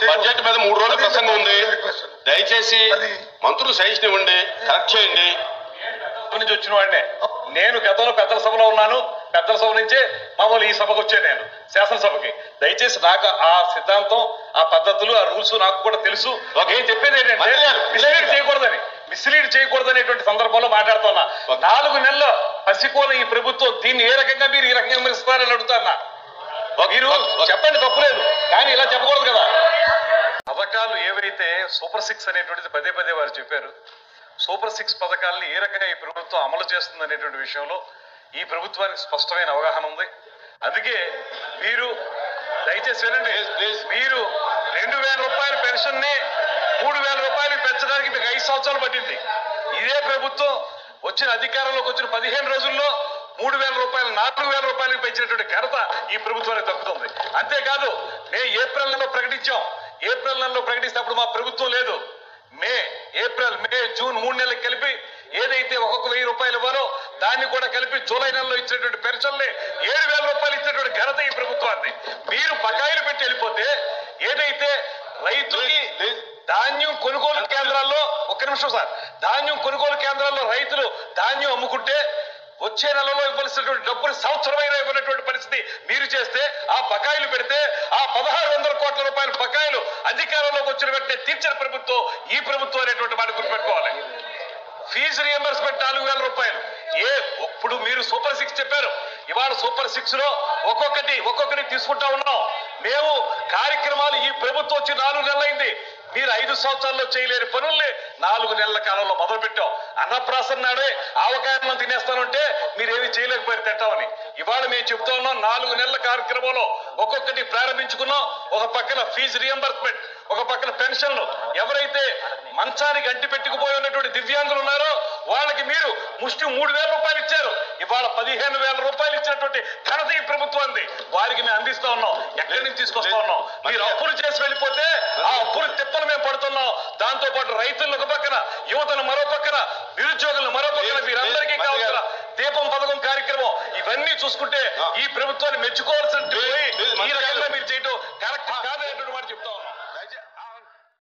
Budget మీద 3 రోజుల ప్రసంగం ఉంది. దయచేసి మంత్రులు సజెషన్ ఇవ్వండి, కరెక్ట్ చేయండి. నుంచి వచ్చిన వాడినే నేను గతంలో పెద్దల సభలో ఉన్నాను. పెద్దల సభ నుంచే మామూలు ఈ సభకు వచ్చే నేను శాసనసభకి. దయచేసి నాకు ఆ సిద్ధాంతం, ఆ పద్ధతులు, ఆ రూల్స్ నాకు కూడా తెలుసు. నేను చెప్పేది ఏంటంటే మిస్లీడ్ చేయకూడదనేటువంటి సందర్భంలో మాట్లాడుతున్నా. 4 నెలల పసికోన ఈ ప్రభుత్వం దీన్ని ఏ రకంగా మీరు ఈ రకంగా విమర్శిస్తారని అడుగుతున్నా. మీరు చెప్పండి, తప్పులేదు, కానీ ఇలా చెప్పకూడదు కదా. పథకాలు ఏవైతే సూపర్ 6 అనేటువంటిది పదే పదే వారు చెప్పారు. సూపర్ 6 పథకాలని ఏ రకంగా ఈ ప్రభుత్వం అమలు చేస్తుంది అనేటువంటి విషయంలో ఈ ప్రభుత్వానికి స్పష్టమైన అవగాహన ఉంది. అందుకే మీరు దయచేసి వినండి, మీరు 2000 రూపాయల పెన్షన్ ని 3000 రూపాయలు పెంచడానికి మీకు 5 సంవత్సరాలు పట్టింది. ఇదే ప్రభుత్వం వచ్చిన అధికారంలోకి వచ్చిన 15 రోజుల్లో 3000 రూపాయలు 4000 రూపాయలకు పెంచినటువంటి ఘనత ఈ ప్రభుత్వానికి దక్కుతుంది. అంతేకాదు, మేము ఏప్రిల్ నెలలో ప్రకటించాం. ఏప్రిల్ నెలలో ప్రకటిస్తే మా ప్రభుత్వం లేదు. ఏప్రిల్, మే, జూన్ 3 నెలలకు కలిపి ఏదైతే ఒక్కొక్క 1000 రూపాయలు ఇవ్వాలో దాన్ని కూడా కలిపి జూలై నెలలో ఇచ్చినటువంటి పెన్షన్లే 7000 రూపాయలు ఇచ్చినటువంటి ఘనత ఈ ప్రభుత్వాన్ని. మీరు బకాయిలు పెట్టి వెళ్ళిపోతే ఏదైతే రైతుకి ధాన్యం కొనుగోలు కేంద్రాల్లో, ఒక్క నిమిషం సార్, ధాన్యం కొనుగోలు కేంద్రాల్లో రైతులు ధాన్యం అమ్ముకుంటే వచ్చే నెలలో ఇవ్వాల్సినటువంటి డబ్బులు సంవత్సరమైనా ఇవ్వనటువంటి పరిస్థితి మీరు చేస్తే, ఆ బకాయిలు పెడితే ఆ 1600 కోట్ల రూపాయల బకాయిలు అధికారంలోకి వచ్చిన వెంటనే తీర్చిన ప్రభుత్వం ఈ ప్రభుత్వం అనేటువంటి మాట గుర్తుపెట్టుకోవాలి. ఫీజు రియంబర్స్మెంట్ 4000 రూపాయలు. ఇప్పుడు మీరు సూపర్ 6 చెప్పారు. ఇవాళ సూపర్ 6 లో ఒక్కొక్కటి తీసుకుంటా ఉన్నాం. మేము కార్యక్రమాలు ఈ ప్రభుత్వం వచ్చి 4 నెలలైంది. మీరు 5 సంవత్సరాల్లో చేయలేని పనుల్ని 4 నెలల కాలంలో మొదలు పెట్టాం. అన్నప్రాసన నాడే ఆవకాయలను తినేస్తానంటే మీరేమి చేయలేకపోయారు తింటామని. ఇవాళ మేము చెప్తా ఉన్నాం, 4 నెలల కార్యక్రమంలో ఒక్కొక్కటి ప్రారంభించుకున్నాం. ఒక పక్కన ఫీజు రియంబర్స్మెంట్, ఒక పక్కన పెన్షన్లు. ఎవరైతే మంచానికి అంటి పెట్టుకుపోయి ఉన్నటువంటి దివ్యాంగులు ఉన్నారో వాళ్ళకి మీరు ముష్టి 3000 రూపాయలు ఇచ్చారు. ఇవాళ 15000 రూపాయలు ఇచ్చినటువంటి ఘనత ఈ ప్రభుత్వాన్ని. వారికి మేము అందిస్తా ఉన్నాం. ఎక్కడి నుంచి తీసుకొస్తా ఉన్నాం? మీరు అప్పులు చేసి వెళ్ళిపోతే ఆ అప్పులు తిప్పలు మేము పడుతున్నాం. దాంతో పాటు రైతులను ఒక పక్కన, యువతను మరో పక్కన, నిరుద్యోగులను మరో పక్కన, మీరందరికీ కావాల్సిన దీపం పథకం కార్యక్రమం, ఇవన్నీ చూసుకుంటే ఈ ప్రభుత్వాన్ని మెచ్చుకోవాల్సిన